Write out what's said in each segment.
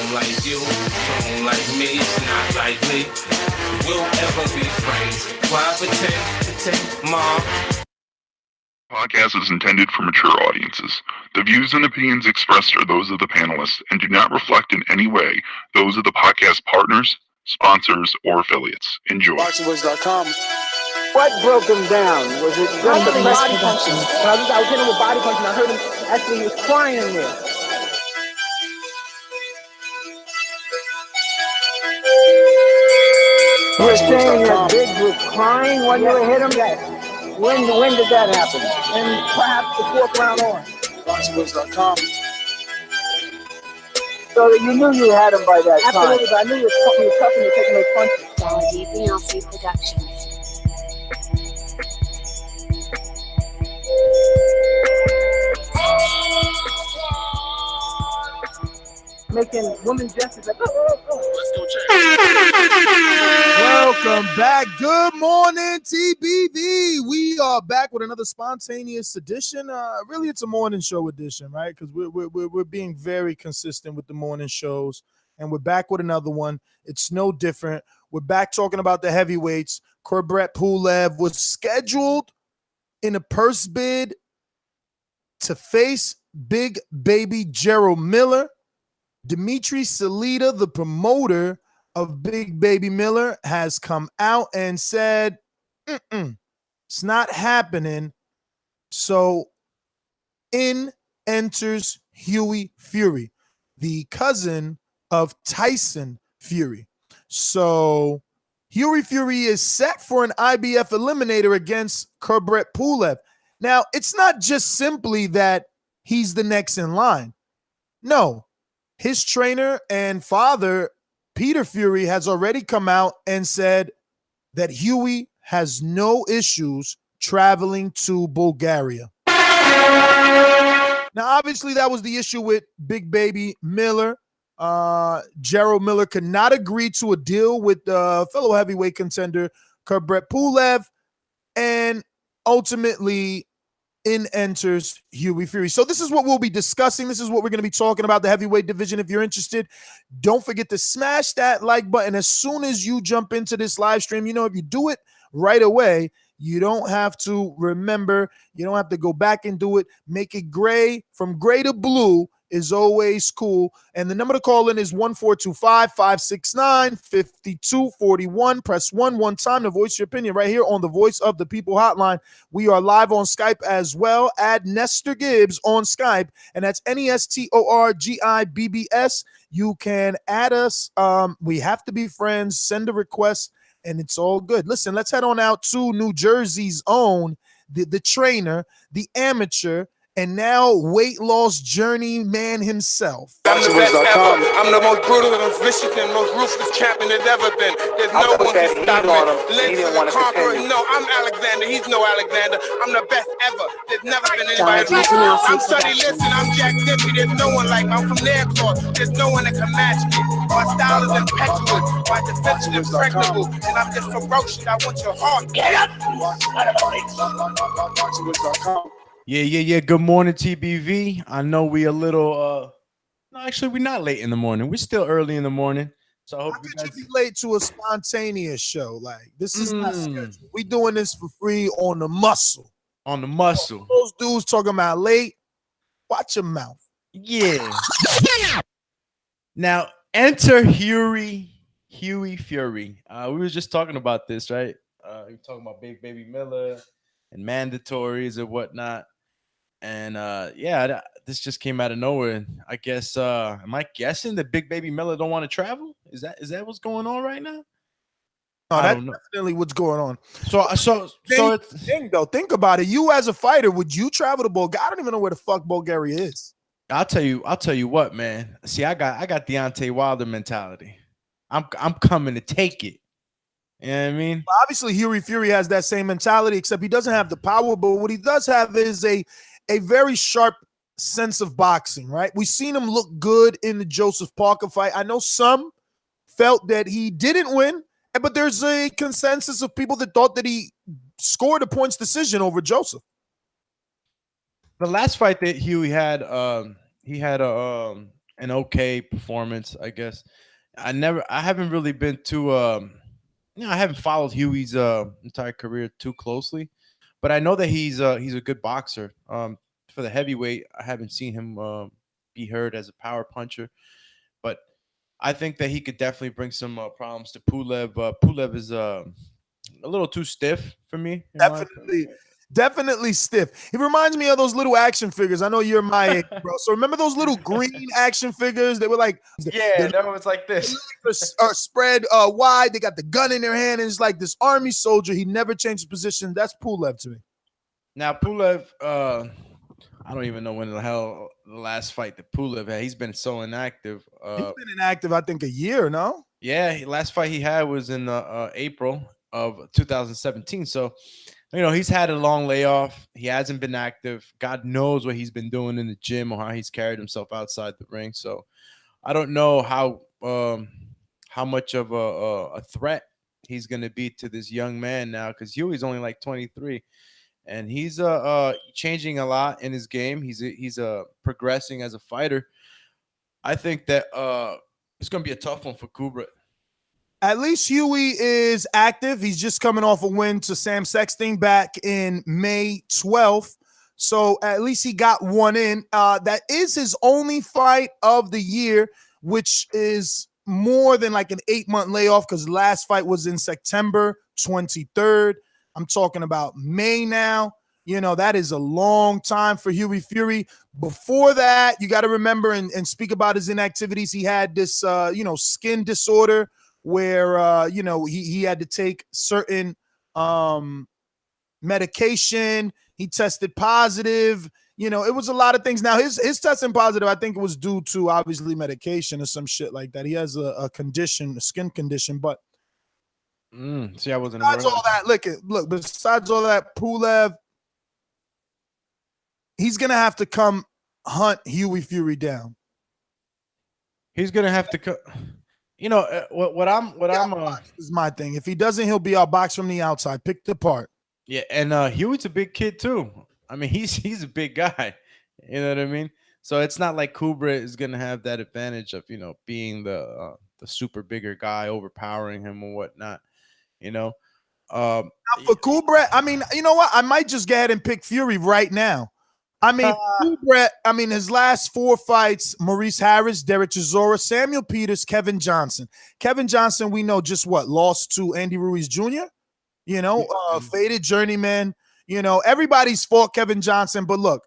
Don't like you, don't like me, it's not likely we'll ever be friends. Why pretend, mom? Podcast is intended for mature audiences. The views and opinions expressed are those of the panelists and do not reflect in any way those of the podcast partners, sponsors, or affiliates. Enjoy. ThaBoxingvoice.com. What broke him down? Was it just the body punching? I was hitting him with body punching. I heard him actually, he was crying in there. You were saying that Biggs was crying when you hit him? When did that happen? And perhaps the fourth round on. ThaBoxingvoice.com. So you knew you had him by that time. Absolutely, but I knew you were tough and you were taking those punches. DPLC Productions. Making women gestures like, let's go check. Welcome back. Good morning, TBV. We are back with another spontaneous edition. Really, it's a morning show edition, right? Because we're being very consistent with the morning shows, and we're back with another one. It's no different. We're back talking about the heavyweights. Kubrat Pulev was scheduled in a purse bid to face big baby Jarrell Miller. Dmitry Salita, the promoter of Big Baby Miller, has come out and said, it's not happening. So in enters Hughie Fury, the cousin of Tyson Fury. So Hughie Fury is set for an IBF eliminator against Kubrat Pulev. Now, it's not just simply that he's the next in line. No. His trainer and father, Peter Fury, has already come out and said that Hughie has no issues traveling to Bulgaria. Now, obviously, that was the issue with Big Baby Miller. Jarrell Miller could not agree to a deal with fellow heavyweight contender Kubrat Pulev, and ultimately in enters Hughie Fury. So this is what we'll be discussing. This is what we're going to be talking about, the heavyweight division. If you're interested, don't forget to smash that like button as soon as you jump into this live stream. You know, if you do it right away, you don't have to remember. You don't have to go back and do it. Make it gray. From gray to blue is always cool. And the number to call in is 1-425-569-5241. Press 1 time to voice your opinion right here on the Voice of the People hotline. We are live on Skype as well. Add Nestor Gibbs on Skype, and that's NESTORGIBBS. You can add us. We have to be friends. Send a request, and it's all good. Listen, let's head on out to New Jersey's own, the trainer, the amateur, and now weight loss journey man himself. I'm the best ever. I'm the most brutal and vicious and most ruthless champion there's ever been. There's no one can stop me. Lynch is a conqueror. No, I'm Alexander. He's no Alexander. I'm the best ever. There's never been anybody like me. I'm Sonny Liston. I'm Jack Dippy. There's no one like me. I'm from Nairclaw. There's no one that can match me. My style is impetuous. My defense is impregnable. And I'm just ferocious. I want your heart. Get up! Yeah. Good morning, TBV. I know we a little no, actually we're not late in the morning. We're still early in the morning. So I hope How could you be late to a spontaneous show? Like, this is not scheduled. We doing this for free on the muscle. On the muscle. Those dudes talking about late. Watch your mouth. Yeah. Now enter Hughie Fury. We were just talking about this, right? We were talking about Big Baby Miller and mandatories and whatnot. And this just came out of nowhere. I guess am I guessing that Big Baby Miller don't want to travel? Is that what's going on right now? No, that's definitely what's going on. So think about it. You as a fighter, would you travel to Bulgaria? I don't even know where the fuck Bulgaria is. I'll tell you what, man. See, I got Deontay Wilder mentality. I'm coming to take it. You know what I mean? Well, obviously, Hughie Fury has that same mentality, except he doesn't have the power. But what he does have is a very sharp sense of boxing, right? We've seen him look good in the Joseph Parker fight. I know some felt that he didn't win, but there's a consensus of people that thought that he scored a points decision over Joseph. The last fight that Hughie had, he had a an okay performance, I guess. I haven't really been too I haven't followed Hughie's entire career too closely, but I know that he's a good boxer. For the heavyweight, I haven't seen him be heard as a power puncher, but I think that he could definitely bring some problems to Pulev. Pulev is a little too stiff for me. Definitely stiff. He reminds me of those little action figures. I know you're my age, bro. So remember those little green action figures? They were like, yeah, that was like this. Are spread wide. They got the gun in their hand, and it's like this army soldier. He never changes position. That's Pulev to me. Now Pulev, I don't even know when the hell the last fight that Pulev had. He's been so inactive. He's been inactive, I think, a year. No. Yeah, last fight he had was in April of 2017. So, he's had a long layoff. He hasn't been active. God knows what he's been doing in the gym or how he's carried himself outside the ring. So, I don't know how much of a threat he's going to be to this young man now, because Hughie's only like 23, and he's changing a lot in his game. He's progressing as a fighter. I think that it's going to be a tough one for Kubrat. At least Hughie is active. He's just coming off a win to Sam Sexton back in May 12th. So at least he got one in. That is his only fight of the year, which is more than like an 8-month layoff, because last fight was in September 23rd. I'm talking about May now. That is a long time for Hughie Fury. Before that, you got to remember and speak about his inactivities. He had this, skin disorder where, he had to take certain medication. He tested positive. It was a lot of things. Now, his testing positive, I think it was due to, obviously, medication or some shit like that. He has a condition, a skin condition, but see, I wasn't besides aware. all that, look, besides all that, Pulev, he's going to have to come hunt Hughie Fury down. He's going to have to this is my thing. If he doesn't, he'll be outboxed from the outside, picked apart. Yeah, and Hughie's a big kid too. I mean, he's a big guy. You know what I mean? So it's not like Kubrat is gonna have that advantage of being the super bigger guy, overpowering him or whatnot. Now for Kubrat, I mean, you know what? I might just go ahead and pick Fury right now. I mean, Kubrat, his last 4 fights: Maurice Harris, Derek Chisora, Samuel Peters, Kevin Johnson. Kevin Johnson, we know just lost to Andy Ruiz Jr. Faded journeyman. Everybody's fought Kevin Johnson, but look,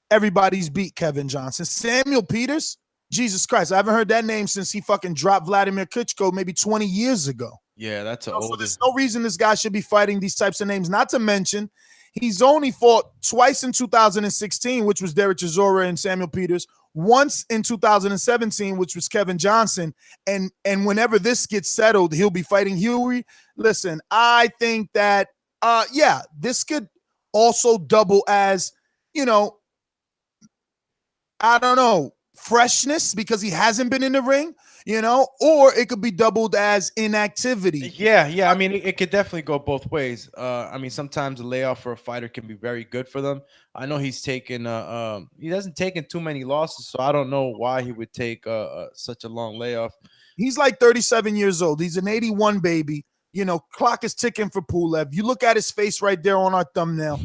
everybody's beat Kevin Johnson. Samuel Peters, Jesus Christ, I haven't heard that name since he fucking dropped Vladimir Klitschko maybe 20 years ago. Yeah, that's so there's no reason this guy should be fighting these types of names. Not to mention, he's only fought twice in 2016, which was Derek Chisora and Samuel Peters. Once in 2017, which was Kevin Johnson. And whenever this gets settled, he'll be fighting Hughie. Listen, I think that, this could also double as, I don't know, freshness, because he hasn't been in the ring, or it could be doubled as inactivity. Yeah. I mean, it could definitely go both ways. Sometimes a layoff for a fighter can be very good for them. I know he's taken he hasn't taken too many losses, so I don't know why he would take such a long layoff. He's like 37 years old. He's an 81 baby. Clock is ticking for Pulev. You look at his face right there on our thumbnail.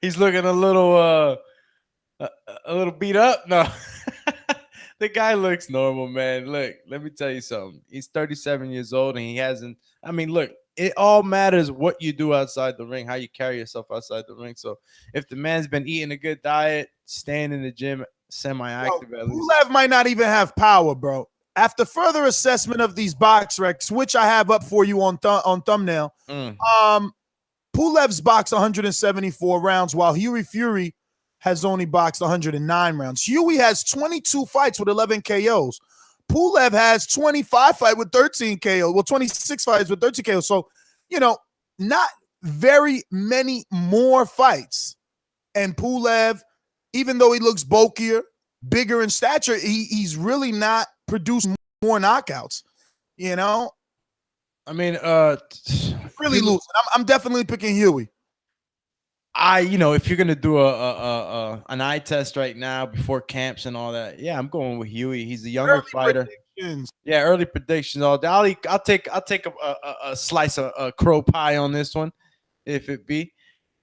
He's looking a little beat up. No. The guy looks normal, man. Look, let me tell you something. He's 37 years old, and he hasn't. Look, it all matters what you do outside the ring, how you carry yourself outside the ring. So if the man's been eating a good diet, staying in the gym, semi-active at least. Pulev might not even have power, bro. After further assessment of these box recs, which I have up for you on thumbnail, Pulev's boxed 174 rounds, while Hughie Fury has only boxed 109 rounds. Hughie has 22 fights with 11 KOs. Pulev has 25 fights with 13 KOs. Well, 26 fights with 13 KOs. So, not very many more fights. And Pulev, even though he looks bulkier, bigger in stature, he's really not produced more knockouts. Really losing. I'm definitely picking Hughie. if you're gonna do an eye test right now before camps and all that, yeah, I'm going with Hughie. He's a younger Early fighter. predictions. Yeah, early predictions all day. I'll take a slice of crow pie on this one, if it be.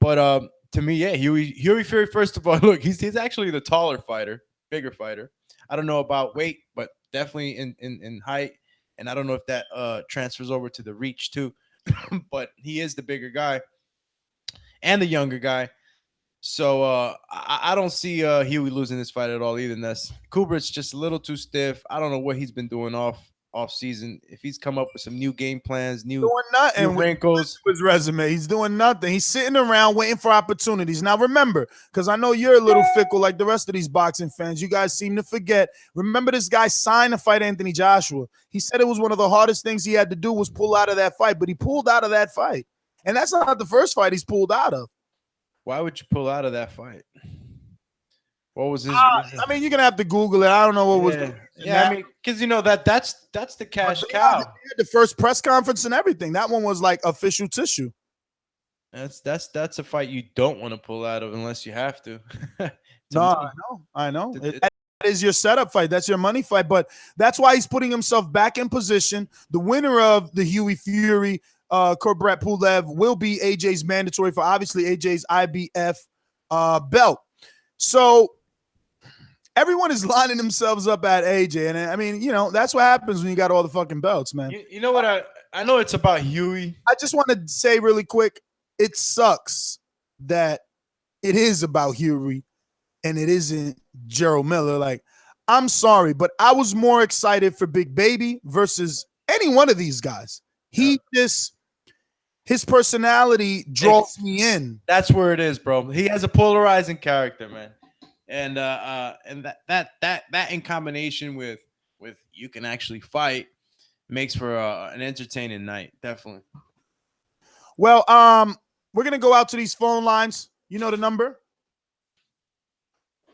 But to me, yeah, Hughie Fury. First of all, look, he's actually the taller fighter, bigger fighter. I don't know about weight, but definitely in height. And I don't know if that transfers over to the reach too. But he is the bigger guy and the younger guy. So I don't see Hughie losing this fight at all either. And that's Kubrat's just a little too stiff. I don't know what he's been doing off season. If he's come up with some new game plans, new Doing nothing with wrinkles. his resume. He's doing nothing. He's sitting around waiting for opportunities. Now, remember, because I know you're a little fickle like the rest of these boxing fans. You guys seem to forget. Remember, this guy signed to fight Anthony Joshua. He said it was one of the hardest things he had to do was pull out of that fight, but he pulled out of that fight. And that's not the first fight he's pulled out of. Why would you pull out of that fight? What was his reason? I mean, you're going to have to Google it. I don't know what was the I mean, because that's the cash cow. The first press conference and everything. That one was like official tissue. That's a fight you don't want to pull out of unless you have to. No, I know. That is your setup fight. That's your money fight. But that's why he's putting himself back in position. The winner of the Hughie Fury, Kubrat Pulev, will be AJ's mandatory for obviously AJ's IBF belt. So everyone is lining themselves up at AJ. And I mean, that's what happens when you got all the fucking belts, man. You know what? I know it's about Hughie. I just want to say really quick, it sucks that it is about Hughie and it isn't Jarrell Miller. Like, I'm sorry, but I was more excited for Big Baby versus any one of these guys. His personality draws me in. That's where it is, bro. He has a polarizing character, man. And that in combination with you can actually fight makes for an entertaining night, definitely. Well, we're gonna go out to these phone lines. You know the number?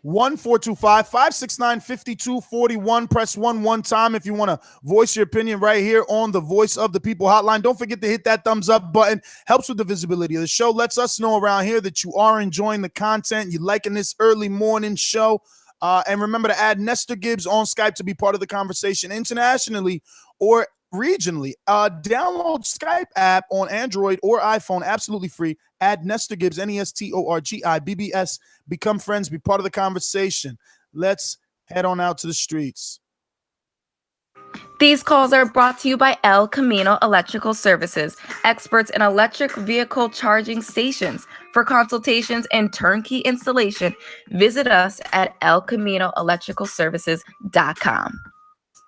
1-425-569-5241. Press 1 time if you want to voice your opinion right here on the Voice of the People hotline. Don't forget to hit that thumbs up button. Helps with the visibility of the show. Lets us know around here that you are enjoying the content. You're liking this early morning show. And remember to add Nestor Gibbs on Skype to be part of the conversation internationally or regionally. Download Skype app on Android or iPhone, absolutely free. Add Nestor Gibbs, NESTORGIBBS. Become friends, be part of the conversation. Let's head on out to the streets. These calls are brought to you by El Camino Electrical Services, experts in electric vehicle charging stations. For consultations and turnkey installation, visit us at elcaminoelectricalservices.com.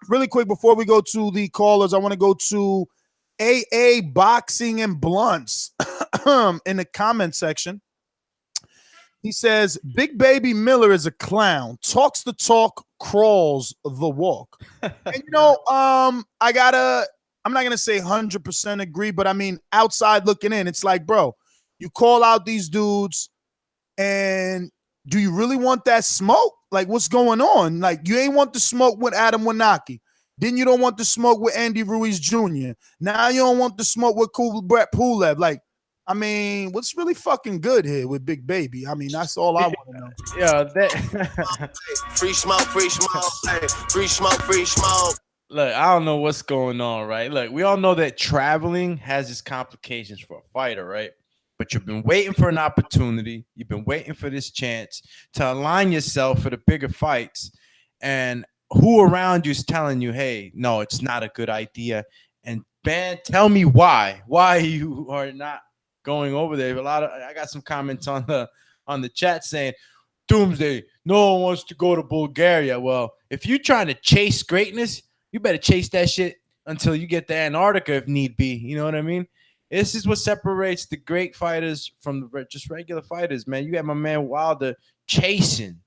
Really quick, before we go to the callers, I want to go to AA Boxing and Blunts in the comment section. He says, Big Baby Miller is a clown, talks the talk, crawls the walk. And I'm not going to say 100% agree, but I mean, outside looking in, it's like, bro, you call out these dudes and do you really want that smoke? Like, what's going on? Like, you ain't want the smoke with Adam Wanaki. Then you don't want the smoke with Andy Ruiz Jr. Now you don't want the smoke with Kubrat Pulev. Like, I mean, what's really fucking good here with Big Baby? I mean, that's all I want to know. Yeah, Free smoke, free smoke, free smoke, free smoke. Look, I don't know what's going on, right? Look, we all know that traveling has its complications for a fighter, right? But you've been waiting for an opportunity. You've been waiting for this chance to align yourself for the bigger fights. And who around you is telling you, hey, no, it's not a good idea. And Ben, tell me why you are not going over there. I got some comments on the chat saying, Doomsday, no one wants to go to Bulgaria. Well, if you're trying to chase greatness, you better chase that shit until you get to Antarctica if need be. You know what I mean? This is what separates the great fighters from the just regular fighters, man. You got my man Wilder chasing,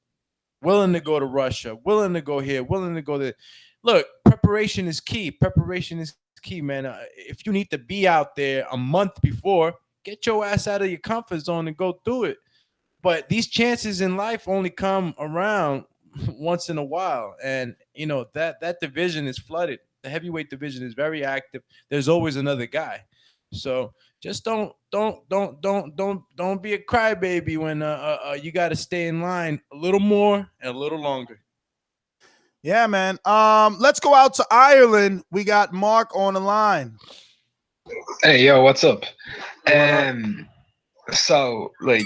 willing to go to Russia, willing to go here, willing to go there. Look, preparation is key. Preparation is key, man. If you need to be out there a month before, get your ass out of your comfort zone and go do it. But these chances in life only come around once in a while. And, that division is flooded. The heavyweight division is very active. There's always another guy. So just don't be a crybaby when you got to stay in line a little more and a little longer. Yeah, man. Let's go out to Ireland. We got Mark on the line. Hey, yo, what's up? What So, like,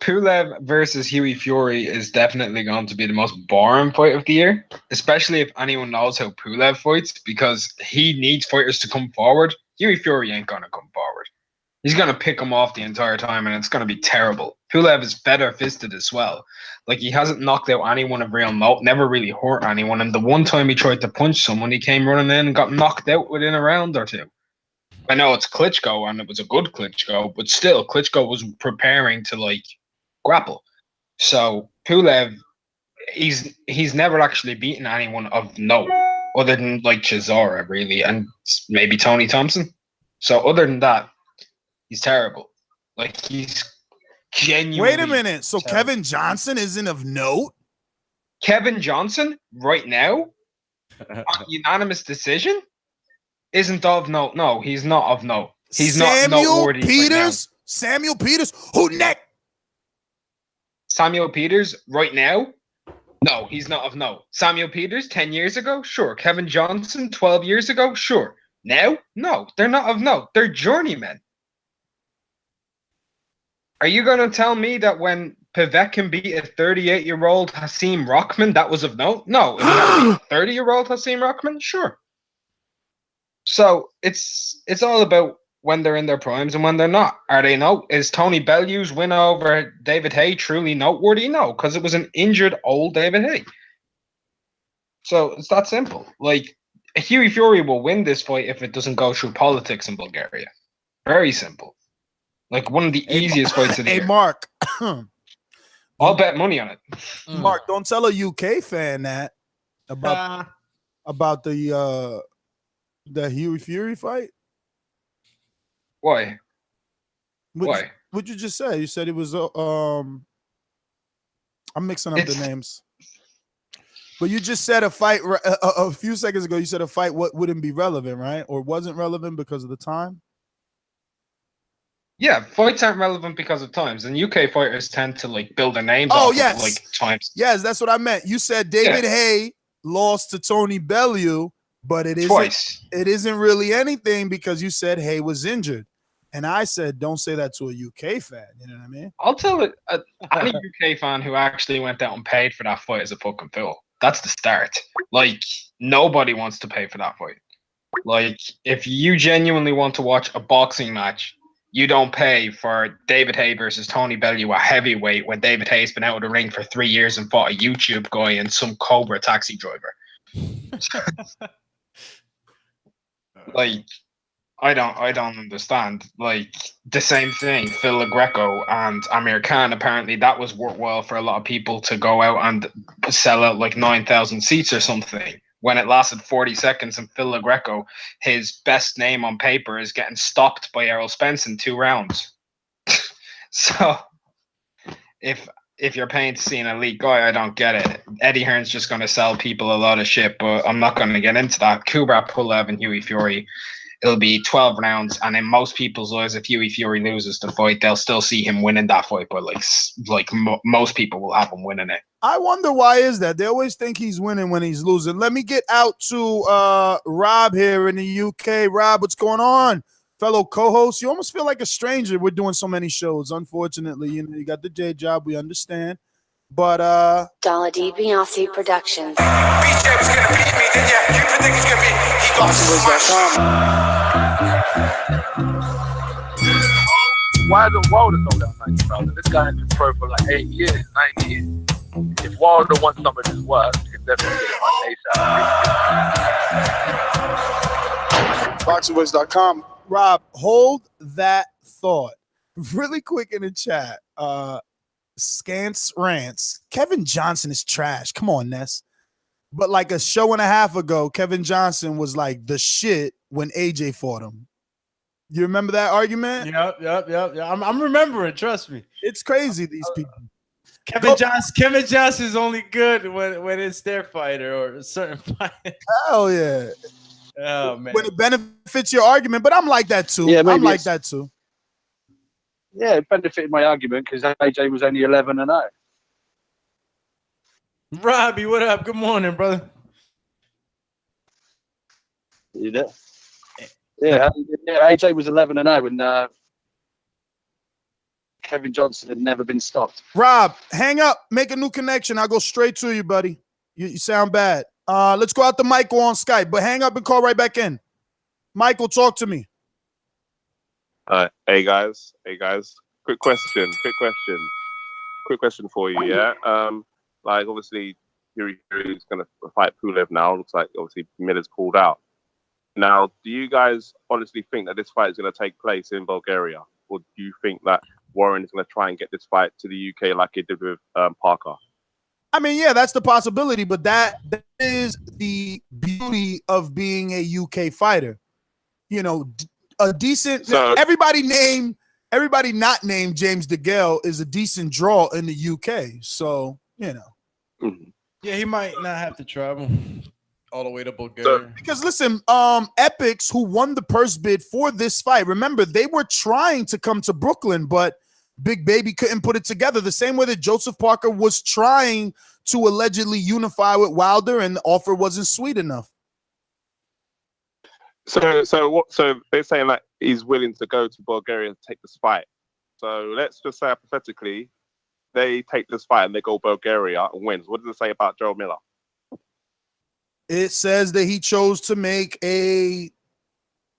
Pulev versus Hughie Fury is definitely going to be the most boring fight of the year, especially if anyone knows how Pulev fights, because he needs fighters to come forward. Hughie Fury ain't going to come forward. He's going to pick him off the entire time, and it's going to be terrible. Pulev is feather-fisted as well. Like, he hasn't knocked out anyone of real note, never really hurt anyone, and the one time he tried to punch someone, he came running in and got knocked out within a round or two. I know it's Klitschko, and it was a good Klitschko, but still, Klitschko was preparing to, like, grapple. So Pulev, he's never actually beaten anyone of note other than like Chisora, really, and maybe Tony Thompson. So other than that, he's terrible. Like, he's genuinely. Wait a minute. So terrible. Kevin Johnson isn't of note? Kevin Johnson right now, on unanimous decision, isn't of note. No, he's not of note. He's not noteworthy. Peters? Right, Samuel Peters? Who next? Samuel Peters right now? No, he's not of note. Samuel Peters 10 years ago? Sure. Kevin Johnson 12 years ago? Sure. Now? No, they're not of note. They're journeymen. Are you going to tell me that when Pivek can beat a 38-year-old Hasim Rockman, that was of note? No. If he had to beat a 30-year-old Hasim Rockman? Sure. So it's all about when they're in their primes and when they're not. Are they note? Is Tony Bellew's win over David Haye truly noteworthy? No, because it was an injured old David Haye. So it's that simple. Like, Hughie Fury will win this fight if it doesn't go through politics in Bulgaria. Very simple. Like, one of the easiest fights of the year. Hey, Mark. I'll bet money on it. Mark, don't tell a UK fan that about the Hughie Fury fight. Why? What'd you just say? You said it was I'm mixing up the names. But you just said a fight a few seconds ago. You said a fight wouldn't be relevant, right? Or wasn't relevant because of the time? Yeah, fights aren't relevant because of times, and UK fighters tend to like build their names. Yes, of, like, times. Yes, that's what I meant. You said David Haye lost to Tony Bellew, but it isn't twice. It isn't really anything because you said Haye was injured. And I said, don't say that to a UK fan. You know what I mean? I'll tell it. Any UK fan who actually went out and paid for that fight is a fucking fool. That's the start. Like, nobody wants to pay for that fight. Like, if you genuinely want to watch a boxing match, you don't pay for David Haye versus Tony Bellew at heavyweight when David Haye's been out of the ring for 3 years and fought a YouTube guy and some Cobra taxi driver. Like, I don't understand. Like, the same thing, Phil LaGreco and Amir Khan, apparently that was worthwhile for a lot of people to go out and sell out like 9,000 seats or something. When it lasted 40 seconds and Phil LaGreco, his best name on paper, is getting stopped by Errol Spence in 2 rounds. So if you're paying to see an elite guy, I don't get it. Eddie Hearn's just going to sell people a lot of shit, but I'm not going to get into that. Kubrat Pulev and Hughie Fury, it'll be 12 rounds, and in most people's eyes, if Hughie Fury loses the fight, they'll still see him winning that fight, but most people will have him winning it. I wonder why is that? They always think he's winning when he's losing. Let me get out to Rob here in the UK. Rob, what's going on? Fellow co-host, you almost feel like a stranger. We're doing so many shows. Unfortunately, you got the day job. We understand. But Dollar DiBiase Productions. BJ was gonna beat me, then yeah, you predict he's gonna be. He got Why is Wilder so down 90 brother? This guy has been pro for like 8 years, 9 years. If Wilder wants some of his work, you can definitely get it on ASAP. ThaBoxingvoice.com. Rob, hold that thought. Really quick in the chat. Scance Rants. Kevin Johnson is trash. Come on, Ness. But like a show and a half ago, Kevin Johnson was like the shit when AJ fought him. You remember that argument? Yep. I'm remembering. Trust me. It's crazy, these people. Kevin Johnson is only good when it's their fighter or a certain fighter. Hell yeah. Oh man. When it benefits your argument, but I'm like that too. Yeah, I'm maybe like it's- that too. Yeah, it benefited my argument because AJ was only 11-0. Robbie, what up? Good morning, brother. You know? Yeah, AJ was 11-0 when Kevin Johnson had never been stopped. Rob, hang up, make a new connection. I'll go straight to you, buddy. You sound bad. Let's go out to Michael on Skype, but hang up and call right back in. Michael, talk to me. Hey guys. Quick question for you. Yeah. Like obviously, Hughie Fury is going to fight Pulev now. Looks like obviously Miller's pulled out. Now, do you guys honestly think that this fight is going to take place in Bulgaria, or do you think that Warren is going to try and get this fight to the UK like he did with Parker? I mean, yeah, that's the possibility, but that is the beauty of being a UK fighter. You know, a decent everybody not named James DeGale is a decent draw in the UK. So, you know. Yeah, he might not have to travel all the way to Bulgaria. Because listen, Epics, who won the purse bid for this fight, remember, they were trying to come to Brooklyn, but Big Baby couldn't put it together. The same way that Joseph Parker was trying to allegedly unify with Wilder, and the offer wasn't sweet enough. So they're saying that he's willing to go to Bulgaria to take this fight. So let's just say hypothetically, they take this fight and they go Bulgaria and wins. What does it say about Jarrell Miller? It says that he chose to make a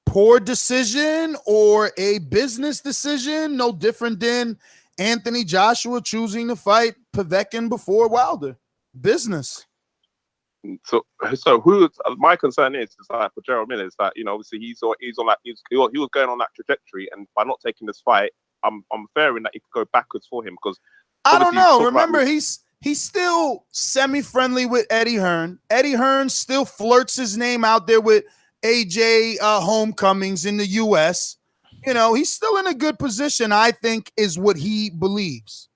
poor decision or a business decision, no different than Anthony Joshua choosing to fight Povetkin before Wilder. Business. So who? My concern is like for Jarrell Miller is that, you know, obviously he was going on that trajectory, and by not taking this fight, I'm fearing that he could go backwards for him because I don't know. Remember, he's still semi-friendly with Eddie Hearn. Eddie Hearn still flirts his name out there with AJ Homecomings in the U.S. You know, he's still in a good position, I think, is what he believes.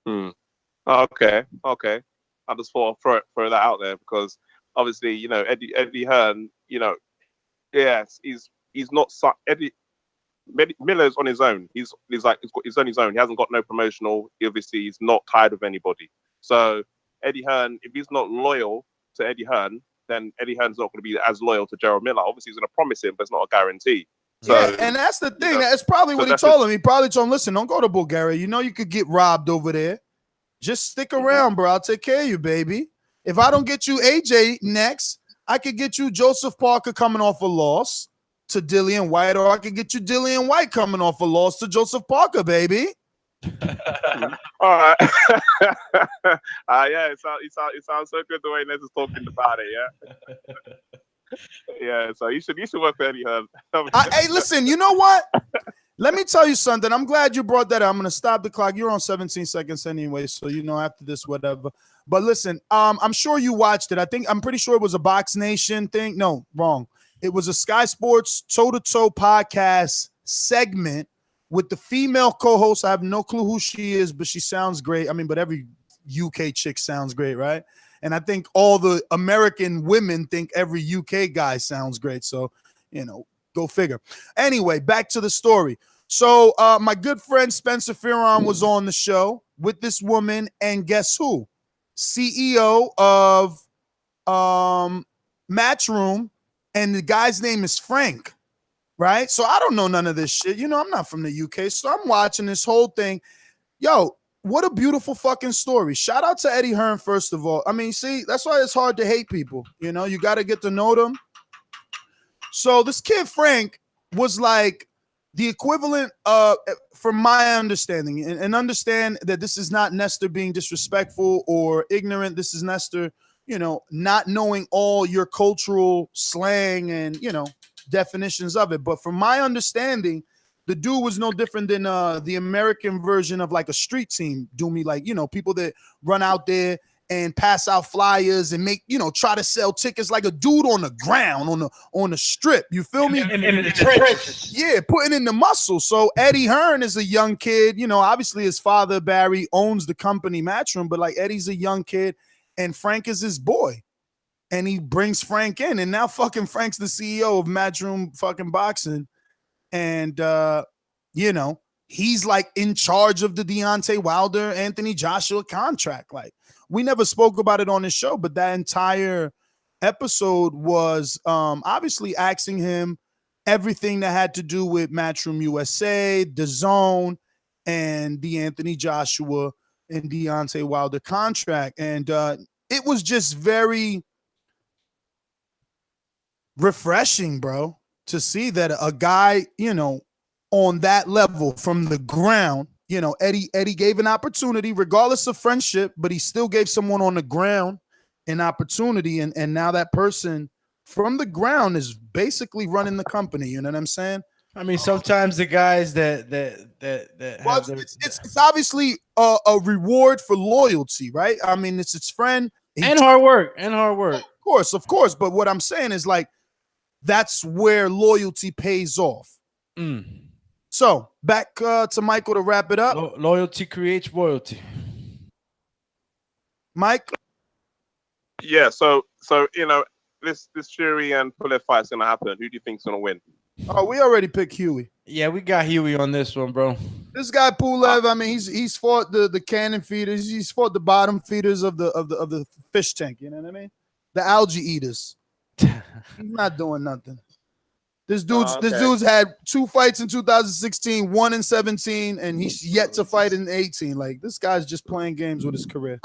Okay. I just thought I'd throw that out there because obviously, you know, Eddie Hearn, you know, yes, he's not Miller's on his own. He's on his own. He hasn't got no promotional. Obviously, he's not tied with anybody. So Eddie Hearn, if he's not loyal to Eddie Hearn, then Eddie Hearn's not going to be as loyal to Jarrell Miller. Obviously, he's going to promise him, but it's not a guarantee. So, yeah, and that's the thing. You know, that's probably what he told him. He probably told him, listen, don't go to Bulgaria. You know you could get robbed over there. Just stick around, bro. I'll take care of you, baby. If I don't get you AJ next, I could get you Joseph Parker coming off a loss to Dillian White, or I could get you Dillian White coming off a loss to Joseph Parker, baby. All right. Yeah, it sounds so good the way Nez is talking about it, yeah? Yeah, so you should work for Eddie Hearn. Hey, listen, you know what? Let me tell you something. I'm glad you brought that up. I'm going to stop the clock. You're on 17 seconds anyway, so you know after this, whatever. But listen, I'm sure you watched it. I'm pretty sure it was a Box Nation thing. No, wrong. It was a Sky Sports toe-to-toe podcast segment with the female co-host. I have no clue who she is, but she sounds great. I mean, but every UK chick sounds great, right? And I think all the American women think every UK guy sounds great. So, you know, go figure. Anyway, back to the story. So my good friend Spencer Fearon was on the show with this woman, and guess who? CEO of Matchroom, and the guy's name is Frank, right? So I don't know none of this shit. You know, I'm not from the UK, so I'm watching this whole thing. Yo, what a beautiful fucking story. Shout out to Eddie Hearn, first of all. I mean, see, that's why it's hard to hate people. You know, you got to get to know them. So this kid, Frank, was like the equivalent from my understanding, and understand that this is not Nestor being disrespectful or ignorant. This is Nestor, you know, not knowing all your cultural slang and, you know, definitions of it. But from my understanding, the dude was no different than the American version of like a street team. Do me like, you know, people that run out there and pass out flyers and make, you know, try to sell tickets like a dude on the ground, on the strip. You feel me? In the trenches. Yeah, putting in the muscle. So Eddie Hearn is a young kid. You know, obviously his father, Barry, owns the company Matchroom, but like Eddie's a young kid and Frank is his boy. and he brings Frank in, and now fucking Frank's the CEO of Matchroom fucking Boxing, and you know, he's like in charge of the Deontay Wilder, Anthony Joshua contract. Like, we never spoke about it on the show, but that entire episode was obviously asking him everything that had to do with Matchroom USA, the Zone, and the Anthony Joshua and Deontay Wilder contract. And it was just very refreshing, bro, to see that a guy, you know, on that level from the ground, you know, Eddie gave an opportunity regardless of friendship, but he still gave someone on the ground an opportunity. And now that person from the ground is basically running the company. You know what I'm saying? I mean, sometimes the guys that well, have their, it's obviously a reward for loyalty, right? I mean, it's its friend and hard work. Of course. But what I'm saying is, like, that's where loyalty pays off. So back to Michael to wrap it up. Loyalty creates royalty. Mike? Yeah, so you know, this Fury and Pulev fight is gonna happen. Who do you think's gonna win? Oh, we already picked Hughie. Yeah, we got Hughie on this one, bro. This guy Pulev, I mean, he's fought the cannon feeders, he's fought the bottom feeders of the fish tank. You know what I mean? The algae eaters. He's not doing nothing. This dude's had 2 fights in 2016, 1 in 17, and he's yet to fight in 18. Like, this guy's just playing games with his career.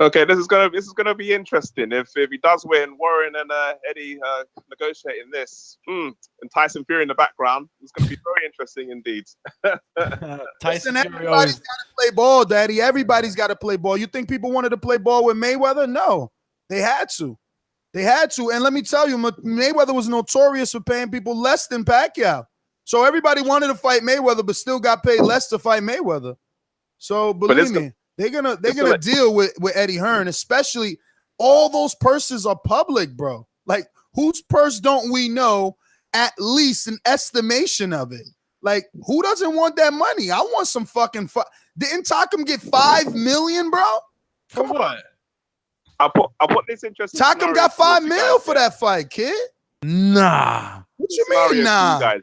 Okay, this is gonna be interesting. If he does win, Warren and Eddie negotiating this, and Tyson Fury in the background, it's gonna be very interesting indeed. Tyson, everybody's got to play ball, Daddy. Everybody's got to play ball. You think people wanted to play ball with Mayweather? No, they had to. And let me tell you, Mayweather was notorious for paying people less than Pacquiao. So everybody wanted to fight Mayweather, but still got paid less to fight Mayweather. So believe me, they're gonna deal with Eddie Hearn, especially all those purses are public, bro. Like, whose purse don't we know at least an estimation of it? Like, who doesn't want that money? I want some fucking Didn't Takam get $5 million, bro? For what? I put this interesting. Takam got $5 million for that fight, kid. Nah. What you mean, nah?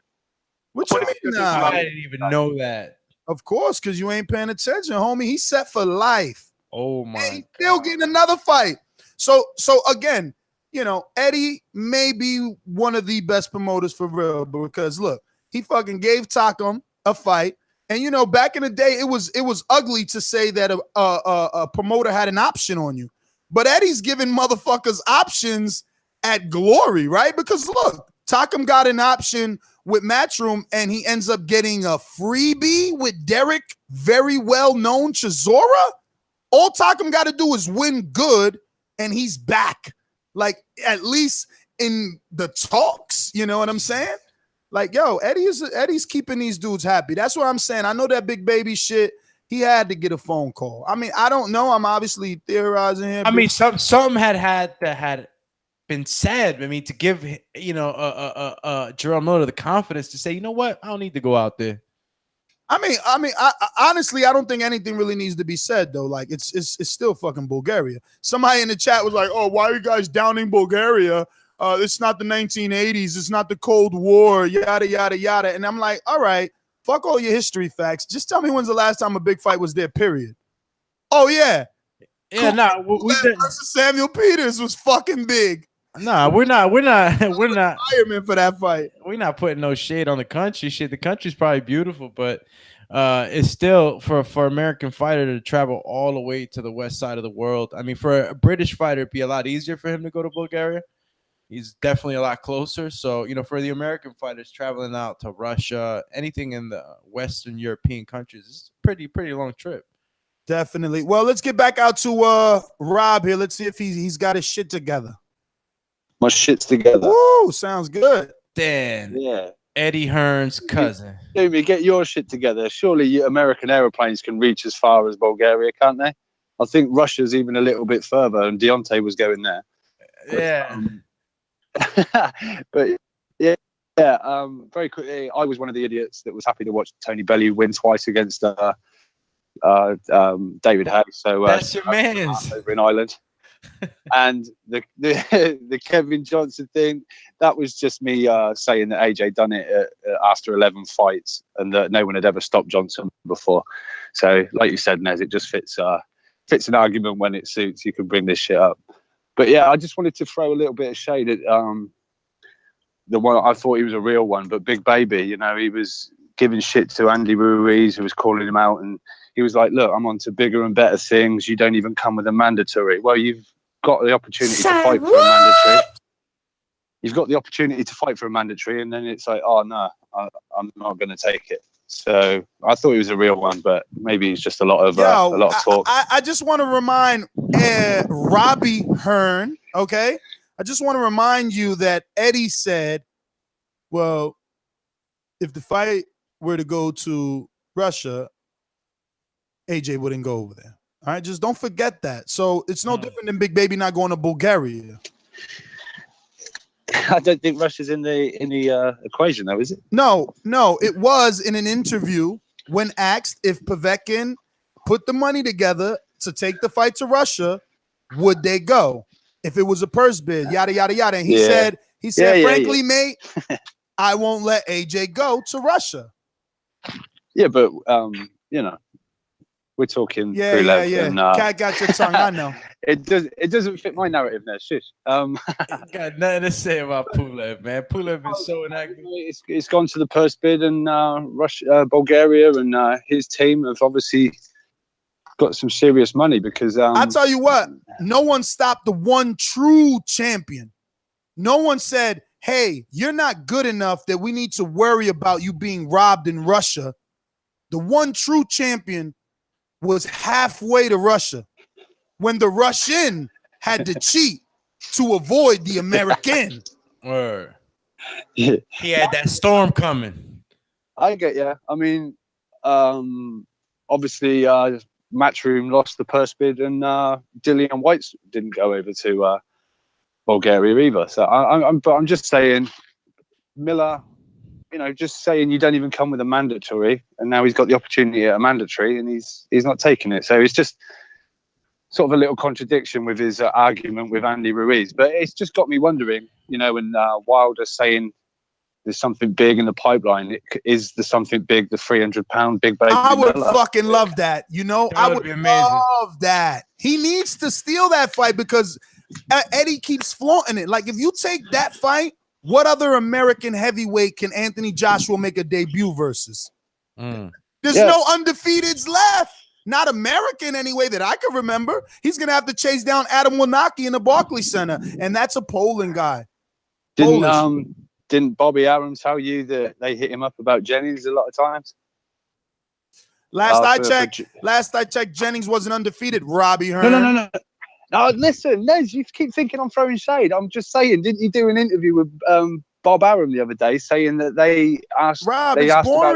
What you mean, nah? I didn't even know that. Of course, because you ain't paying attention, homie. He's set for life. Oh my! And he's still getting another fight. So again, you know, Eddie may be one of the best promoters for real, because look, he fucking gave Takam a fight, and you know, back in the day, it was ugly to say that a promoter had an option on you, but Eddie's giving motherfuckers options at Glory, right? Because look, Takam got an option with Matchroom, and he ends up getting a freebie with Derek, very well-known Chisora. All Takam got to do is win good, and he's back. Like, at least in the talks, you know what I'm saying? Like, yo, Eddie's keeping these dudes happy. That's what I'm saying. I know that big baby shit. He had to get a phone call. I mean, I don't know. I'm obviously theorizing here. I mean, something had been said. I mean, to give, you know, Jarrell Miller the confidence to say, you know what, I don't need to go out there. I mean, I honestly, I don't think anything really needs to be said though. Like, it's still fucking Bulgaria. Somebody in the chat was like, "Oh, why are you guys downing Bulgaria? It's not the 1980s. It's not the Cold War. Yada yada yada." And I'm like, all right, fuck all your history facts. Just tell me when's the last time a big fight was there. Period. Oh yeah, yeah. Nah, we versus Samuel Peters was fucking big. Nah, we're not fireman for that fight. We're not putting no shade on the country. Shit, the country's probably beautiful, but it's still for American fighter to travel all the way to the west side of the world. I mean, for a British fighter, it'd be a lot easier for him to go to Bulgaria. He's definitely a lot closer. So, you know, for the American fighters traveling out to Russia, anything in the Western European countries, it's a pretty long trip. Definitely. Well, let's get back out to Rob here. Let's see if he's got his shit together. My shit's together. Woo, sounds good. Dan. Yeah. Eddie Hearn's cousin. Jamie, get your shit together. Surely American aeroplanes can reach as far as Bulgaria, can't they? I think Russia's even a little bit further, and Deontay was going there. Yeah. But yeah. Very quickly, I was one of the idiots that was happy to watch Tony Bellew win twice against David Haye. So that's your man's over in Ireland. And the Kevin Johnson thing, that was just me saying that AJ done it after 11 fights and that no one had ever stopped Johnson before. So, like you said, Nez, it just fits an argument when it suits. You can bring this shit up. But yeah, I just wanted to throw a little bit of shade at the one I thought he was a real one, but Big Baby, you know, he was giving shit to Andy Ruiz, who was calling him out, and he was like, "Look, I'm on to bigger and better things. You don't even come with a mandatory." Well, you've got the opportunity to fight for a mandatory. You've got the opportunity to fight for a mandatory, and then it's like, "Oh no, I'm not going to take it." So I thought he was a real one, but maybe he's just a lot of talk. I just want to remind Robbie Hearn, okay? I just want to remind you that Eddie said, well, if the fight were to go to Russia, AJ wouldn't go over there. All right, just don't forget that. So it's no different than Big Baby not going to Bulgaria. I don't think Russia's in the equation, though, is it? No, it was in an interview when asked if Povetkin put the money together to take the fight to Russia, would they go? If it was a purse bid, yada yada yada. And he said, frankly, mate, I won't let AJ go to Russia. Yeah, but you know, we're talking Pulev and Cat got your tongue, I know. It doesn't fit my narrative there. Shush. Got nothing to say about Pulev, man. Pulev is so inactive. It's gone to the purse bid, and Russia, Bulgaria, and his team have obviously got some serious money because I'll tell you what, no one stopped the one true champion. No one said, hey, you're not good enough that we need to worry about you being robbed in Russia. The one true champion was halfway to Russia when the Russian had to cheat to avoid the American. Word. He had that storm coming. I get you. I mean, obviously, Matchroom lost the purse bid, and Dillian White didn't go over to Bulgaria either. So I'm just saying, Miller, you know, just saying you don't even come with a mandatory, and now he's got the opportunity at a mandatory, and he's not taking it. So it's just sort of a little contradiction with his argument with Andy Ruiz. But it's just got me wondering, you know, when Wilder saying there's something big in the pipeline, is there something big, the 300-pound Big Baby I would Miller? fucking love that. You know, I would love that. He needs to steal that fight because Eddie keeps flaunting it. Like, if you take that fight, what other American heavyweight can Anthony Joshua make a debut versus? There's no undefeateds left. Not American anyway that I can remember. He's going to have to chase down Adam Wanaki in the Barclays Center, and that's a Poland guy. Didn't Bobby Arum tell you that they hit him up about Jennings a lot of times? Last I checked, Jennings wasn't undefeated. Robbie Hearn. No. No, listen, Nez, you keep thinking I'm throwing shade. I'm just saying, didn't you do an interview with Bob Arum the other day saying that they asked about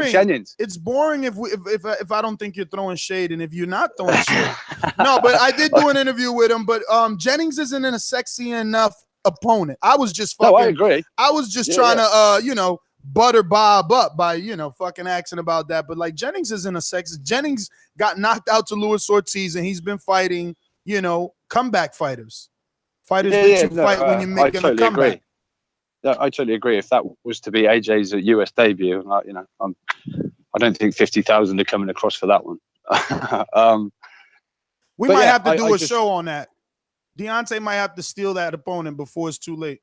Jennings? It's boring if I don't think you're throwing shade, and if you're not throwing shade. No, but I did do an interview with him, but Jennings isn't a sexy enough opponent. I was just fucking, no, I agree. I was just trying to you know, butter Bob up by, you know, fucking asking about that. But like, Jennings isn't a sexy. Jennings got knocked out to Luis Ortiz, and he's been fighting, you know, comeback fighters that you fight when you're making a comeback. Agree. No, I totally agree. If that was to be AJ's US debut, you know, I don't think 50,000 are coming across for that one. We might have to do a show on that. Deontay might have to steal that opponent before it's too late.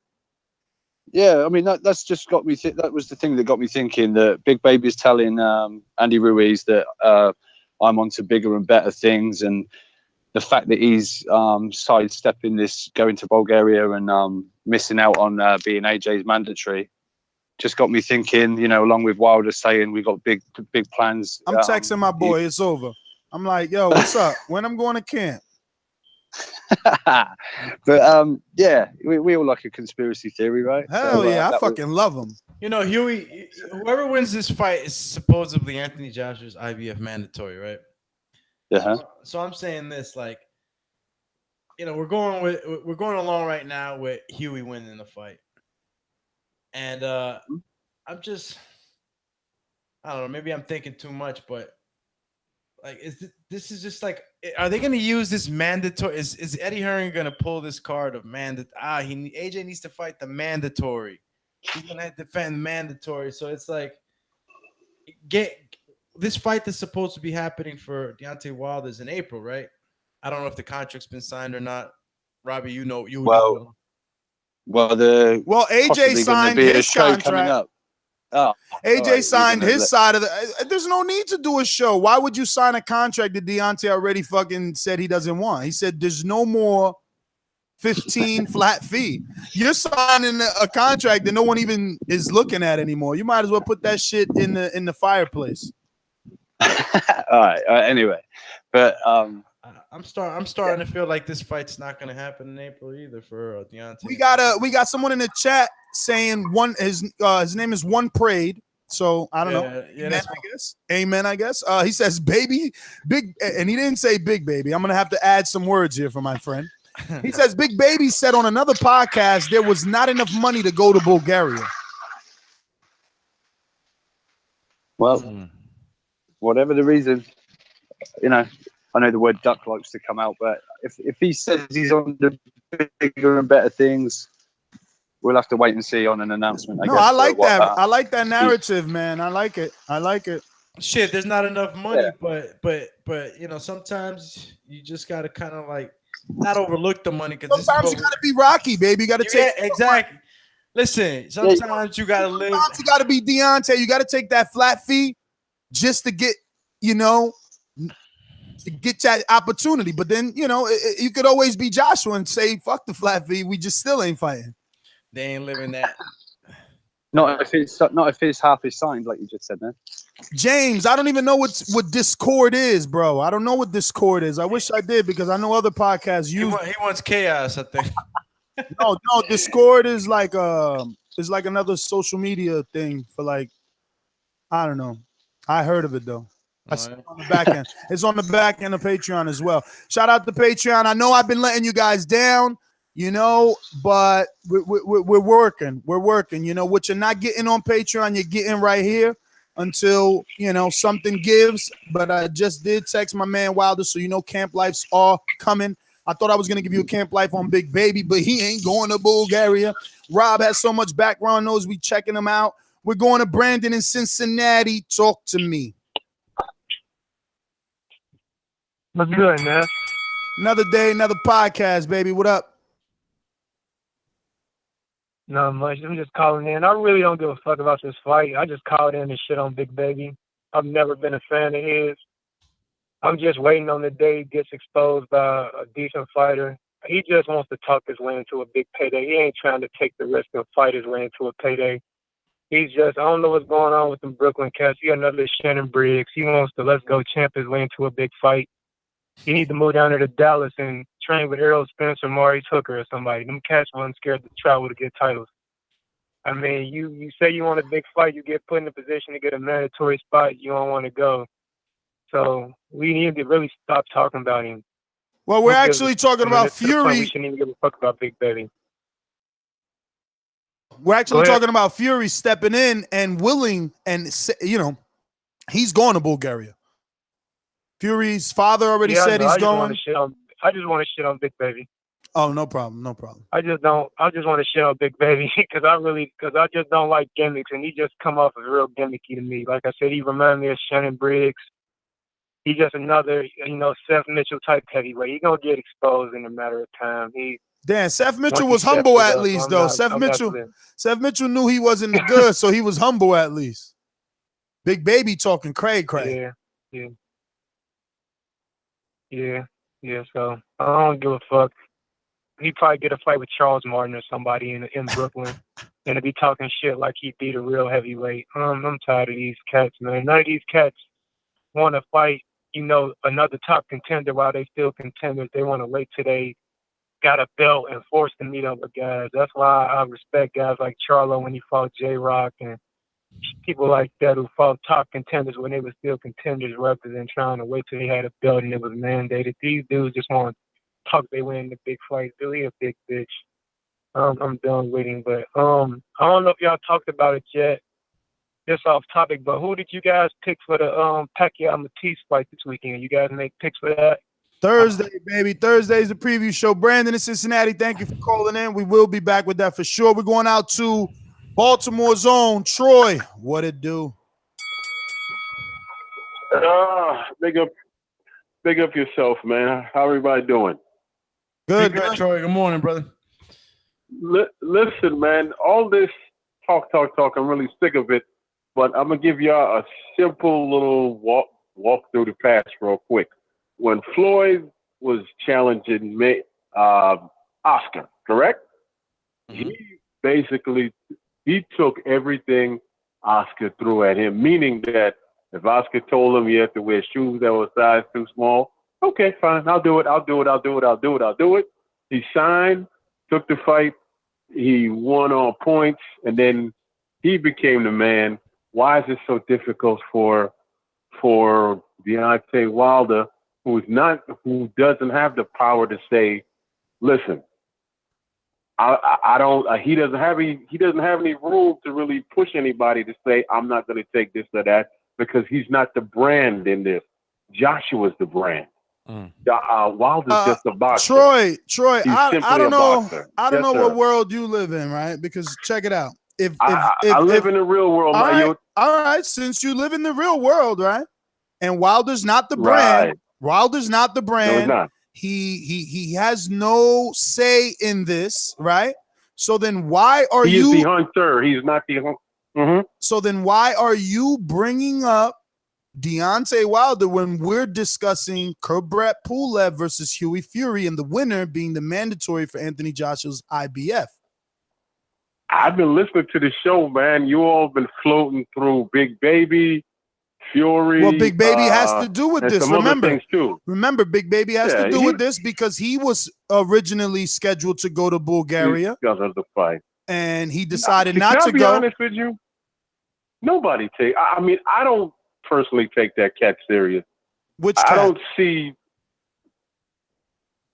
Yeah, I mean, that's just got me. That was the thing that got me thinking that Big Baby's telling Andy Ruiz that I'm on to bigger and better things, and the fact that he's sidestepping this, going to Bulgaria and missing out on being AJ's mandatory, just got me thinking, you know, along with Wilder saying we got big plans. I'm texting my boy, it's over. I'm like, yo, what's up? When I'm going to camp? But yeah, we all like a conspiracy theory, right? Hell yeah, I fucking love them. You know, Hughie, whoever wins this fight is supposedly Anthony Joshua's IBF mandatory, right? Yeah. So I'm saying this, like, you know, we're going along right now with Hughie winning the fight, and I don't know, maybe I'm thinking too much, but like, this is just like Are they going to use this mandatory? Is Eddie Hearn going to pull this card of AJ needs to fight the mandatory. He's going to defend mandatory. So it's like this fight that's supposed to be happening for Deontay Wilder is in April, right? I don't know if the contract's been signed or not. Robbie, you know. Well, AJ signed his contract. Coming up. Oh, AJ signed his side of the. There's no need to do a show. Why would you sign a contract that Deontay already fucking said he doesn't want? He said there's no more 15 flat fee. You're signing a contract that no one even is looking at anymore. You might as well put that shit in the fireplace. All right. Anyway, but I'm starting to feel like this fight's not going to happen in April either for Deontay. We got someone in the chat saying his name is One Prayed. So I don't know. Yeah, Amen, I guess. Amen, I guess. He says baby, big, and he didn't say big baby. I'm gonna have to add some words here for my friend. He says Big Baby said on another podcast there was not enough money to go to Bulgaria. Well, whatever the reason, I know the word duck likes to come out, but if he says he's on the bigger and better things, we'll have to wait and see on an announcement. I like that. I like that narrative, man. I like it. Shit, there's not enough money, but sometimes you just gotta kind of like not overlook the money because sometimes you gotta be Rocky, baby. You gotta take exactly. Listen, sometimes you gotta live. Sometimes you gotta be Deontay. You gotta take that flat fee just to get, to get that opportunity. But then, you could always be Joshua and say, fuck the flat fee. We just still ain't fighting. They ain't living that. Not if it's half is signed, like you just said, man. James, I don't even know what Discord is, bro. I don't know what Discord is. I wish I did because I know other podcasts use. He wants chaos, I think. No, Discord is like another social media thing for like, I don't know. I heard of it though. I see it on the back end. It's on the back end of Patreon as well. Shout out to Patreon. I know I've been letting you guys down. But we're working. We're working. What you're not getting on Patreon, you're getting right here until, something gives. But I just did text my man Wilder, so Camp Life's all coming. I thought I was going to give you a Camp Life on Big Baby, but he ain't going to Bulgaria. Rob has so much background noise. We checking him out. We're going to Brandon in Cincinnati. Talk to me. What's good, man? Another day, another podcast, baby. What up? Not much. I'm just calling in. I really don't give a fuck about this fight. I just called in and shit on Big Baby. I've never been a fan of his. I'm just waiting on the day he gets exposed by a decent fighter. He just wants to talk his way into a big payday. He ain't trying to take the risk and fight his way into a payday. He's just, I don't know what's going on with them Brooklyn cats. He got another Shannon Briggs. He wants to let's go champ his way into a big fight. He need to move down there to Dallas and train with Errol Spence or Maurice Hooker or somebody. Them cats wasn't scared to travel to get titles. I mean, you say you want a big fight, you get put in a position to get a mandatory spot, you don't want to go. So we need to really stop talking about him. Well, we're actually talking about Fury. We shouldn't even give a fuck about Big Baby. We're actually talking about Fury stepping in and willing, and he's going to Bulgaria. Fury's father already said he's going. I just want to shit on Big Baby. Oh, no problem. I just want to shit on Big Baby because I just don't like gimmicks, and he just come off as real gimmicky to me. Like I said, he reminds me of Shannon Briggs. He's just another, Seth Mitchell type heavyweight. He's gonna get exposed in a matter of time. Seth Mitchell was humble at least, though. Seth Mitchell knew he wasn't good, so he was humble at least. Big Baby talking cray. Yeah. So I don't give a fuck. He probably get a fight with Charles Martin or somebody in Brooklyn, and to be talking shit like he beat a real heavyweight. I'm tired of these cats, man. None of these cats want to fight, another top contender while they still contenders. They want to wait till they got a belt and force to meet up with guys. That's why I respect guys like Charlo when he fought J-Rock and people like that who fought top contenders when they were still contenders rather than trying to wait till they had a belt and it was mandated. These dudes just want to talk their way in the big fights. Billy a big bitch. I'm done waiting, but I don't know if y'all talked about it yet. Just off topic, but who did you guys pick for the Pacquiao Matisse fight this weekend? You guys make picks for that? Thursday, baby. Thursday is the preview show. Brandon in Cincinnati, thank you for calling in. We will be back with that for sure. We're going out to Baltimore's own Troy. What it do? Big up yourself, man. How everybody doing? Good, good. Troy. Good morning, brother. Listen, man. All this talk. I'm really sick of it. But I'm gonna give y'all a simple little walk through the past real quick. When Floyd was challenging Oscar, correct? Mm-hmm. He took everything Oscar threw at him, meaning that if Oscar told him you have to wear shoes that were size too small, okay, fine, I'll do it. He signed, took the fight, he won on points, and then he became the man. Why is it so difficult for Deontay Wilder, who doesn't have the power to say, listen, I don't. He doesn't have any room to really push anybody to say I'm not going to take this or that, because he's not the brand in this. Joshua's the brand. Wilder's just a boxer. Troy, I don't know. I don't know sir. what world you live in, right? Because check it out. I live in the real world, all right, since you live in the real world, right? And Wilder's not the brand. Right. Wilder's not the brand. No, he's not. He has no say in this, right? So then why are you? He is the hunter. He's not the hunter. Mm-hmm. So then why are you bringing up Deontay Wilder when we're discussing Kubrat Pulev versus Hughie Fury, and the winner being the mandatory for Anthony Joshua's IBF? I've been listening to the show, man. You all been floating through Big Baby, Fury. Well, Big Baby has to do with this. Remember, Big Baby has to do with this because he was originally scheduled to go to Bulgaria. Because of the fight. And he decided not to go. Can I be honest with you? Nobody take. I mean, I don't personally take that cat serious. Which cat? I don't see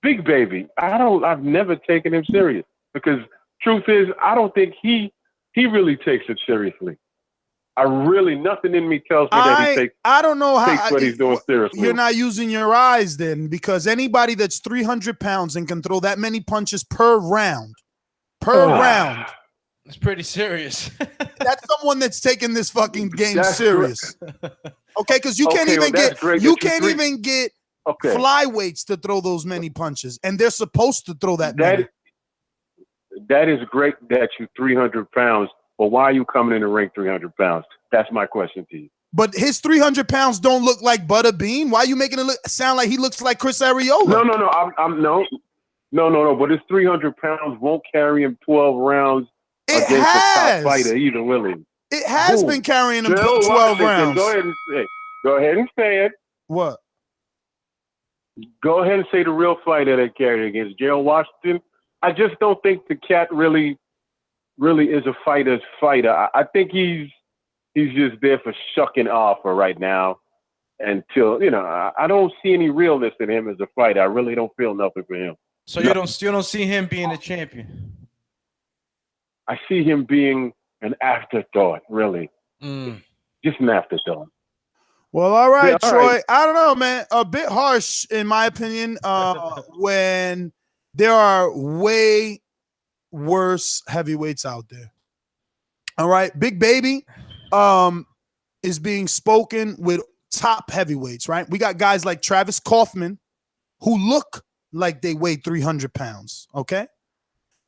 Big Baby. I've never taken him serious because truth is, I don't think he really takes it seriously. Nothing in me tells me that he takes. I don't know how takes what he's doing seriously. You're not using your eyes then, because anybody that's 300 pounds and can throw that many punches per round, it's pretty serious. That's someone that's taking this fucking game serious. Okay, because you can't even get flyweights to throw those many punches, and they're supposed to throw that many. That is great that you're 300 pounds, but why are you coming in the ring 300 pounds? That's my question to you. But his 300 pounds don't look like Butterbean. Why are you making it sound like he looks like Chris Arreola? No. But his 300 pounds won't carry him 12 rounds against a top fighter either, will he? It has been carrying him 12 rounds. Go ahead and say it. What? Go ahead and say the real fighter that carried against Jarrell Washington. I just don't think the cat really is a fighter's fighter. I think he's just there for shucking off for right now until, I don't see any realness in him as a fighter. I really don't feel nothing for him. So you don't see him being a champion? I see him being an afterthought, really. Just an afterthought. Well, all right, Yeah, Troy. right. I don't know, man. A bit harsh, in my opinion, when there are way worse heavyweights out there. All right. Big Baby is being spoken with top heavyweights, right? We got guys like Travis Kaufman who look like they weigh 300 pounds, okay?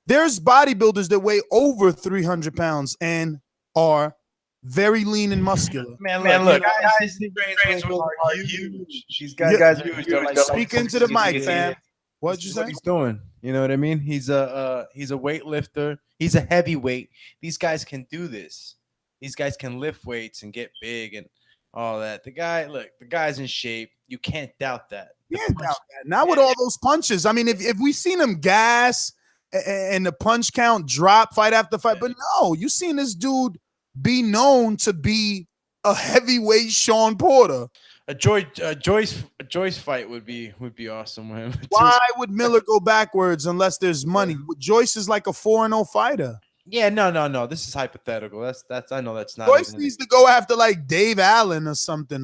There's bodybuilders that weigh over 300 pounds and are very lean and muscular. Man, look. Guys are huge. These guys are huge. Speak into the mic, fam. What'd you say? What he's doing. You know what I mean? He's a weightlifter. He's a heavyweight. These guys can do this. These guys can lift weights and get big and all that. The guy's in shape. You can't doubt that. Not with all those punches. I mean, if we seen him gas and the punch count drop fight after fight, but no, you seen this dude be known to be a heavyweight Sean Porter. A Joyce fight would be awesome with him. Why would Miller go backwards unless there's money? Joyce is like a 4-0 fighter. Yeah, no. This is hypothetical. That's I know that's not. Joyce needs to go after like Dave Allen or something.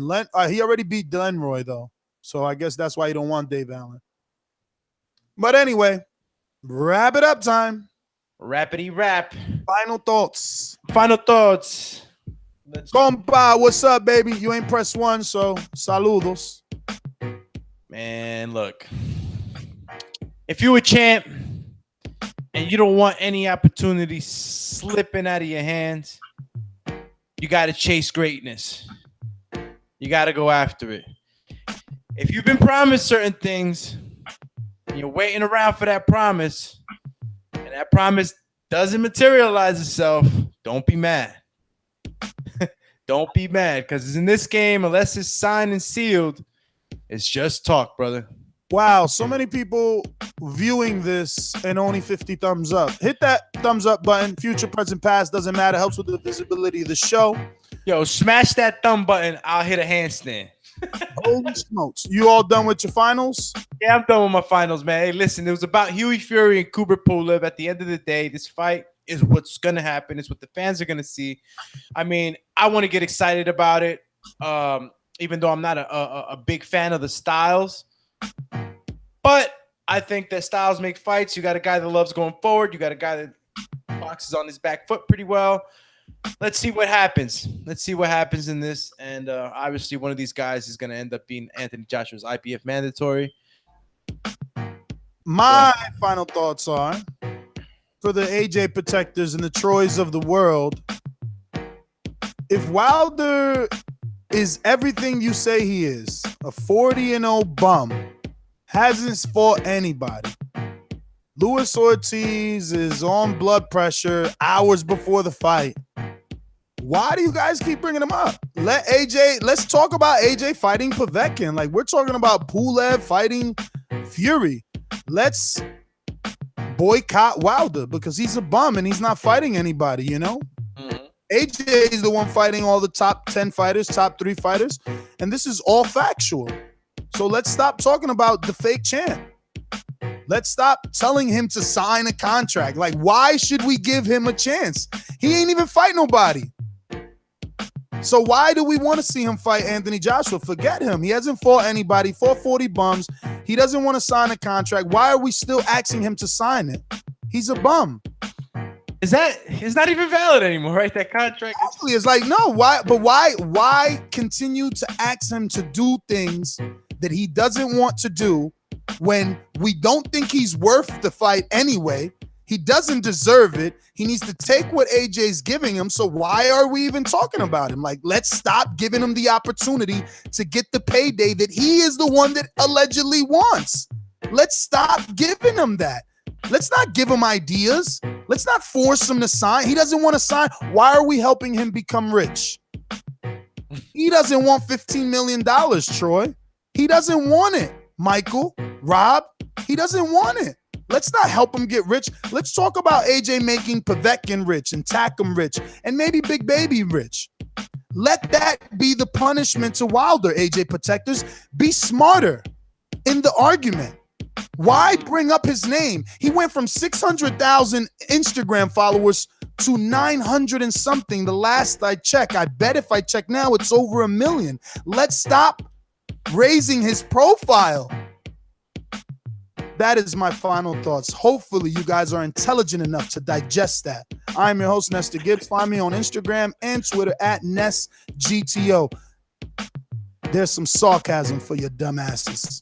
He already beat Glenroy though. So I guess that's why you don't want Dave Allen. But anyway, wrap it up time. Rappity rap. Final thoughts. Compa, what's up, baby? You ain't pressed 1, so saludos. Man, look. If you a champ and you don't want any opportunity slipping out of your hands, you got to chase greatness. You got to go after it. If you've been promised certain things and you're waiting around for that promise and that promise doesn't materialize itself, don't be mad. Don't be mad, because in this game, unless it's signed and sealed, it's just talk, brother. Wow, so many people viewing this and only 50 thumbs up. Hit that thumbs up button. Future, present, past, doesn't matter. Helps with the visibility of the show. Yo, smash that thumb button. I'll hit a handstand. Holy smokes. You all done with your finals? Yeah, I'm done with my finals, man. Hey, listen, it was about Hughie Fury and Kubrat Pulev. At the end of the day, this fight is what's going to happen. It's what the fans are going to see. I mean, I want to get excited about it, even though I'm not a big fan of the styles. But I think that styles make fights. You got a guy that loves going forward. You got a guy that boxes on his back foot pretty well. Let's see what happens. Let's see what happens in this. And obviously, one of these guys is going to end up being Anthony Joshua's IBF mandatory. My final thoughts are, for the AJ protectors and the Troys of the world, if Wilder is everything you say he is, a 40-0 bum, hasn't fought anybody, Luis Ortiz is on blood pressure hours before the fight, why do you guys keep bringing him up? Let's talk about AJ fighting Povetkin. Like, we're talking about Pulev fighting Fury. Let's boycott Wilder because he's a bum and he's not fighting anybody, you know? AJ is the one fighting all the top 10 fighters, top 3 fighters, and this is all factual. So let's stop talking about the fake champ. Let's stop telling him to sign a contract. Like, why should we give him a chance? He ain't even fight nobody. So why do we want to see him fight Anthony Joshua? Forget him. He hasn't fought anybody, fought 40 bums. He doesn't want to sign a contract. Why are we still asking him to sign it? He's a bum. It's not even valid anymore, right? That contract. Actually, it's like, no, why? But why continue to ask him to do things that he doesn't want to do when we don't think he's worth the fight anyway? He doesn't deserve it. He needs to take what AJ's giving him. So why are we even talking about him? Like, let's stop giving him the opportunity to get the payday that he is the one that allegedly wants. Let's stop giving him that. Let's not give him ideas. Let's not force him to sign. He doesn't want to sign. Why are we helping him become rich? He doesn't want $15 million, Troy. He doesn't want it, Michael, Rob. He doesn't want it. Let's not help him get rich. Let's talk about AJ making Povetkin rich and Takam rich and maybe Big Baby rich. Let that be the punishment to Wilder, AJ protectors. Be smarter in the argument. Why bring up his name? He went from 600,000 Instagram followers to 900 and something the last I checked. I bet if I check now, it's over 1 million. Let's stop raising his profile. That is my final thoughts. Hopefully you guys are intelligent enough to digest that. I'm your host, Nestor Gibbs. Find me on Instagram and Twitter at NestGTO. There's some sarcasm for your dumbasses.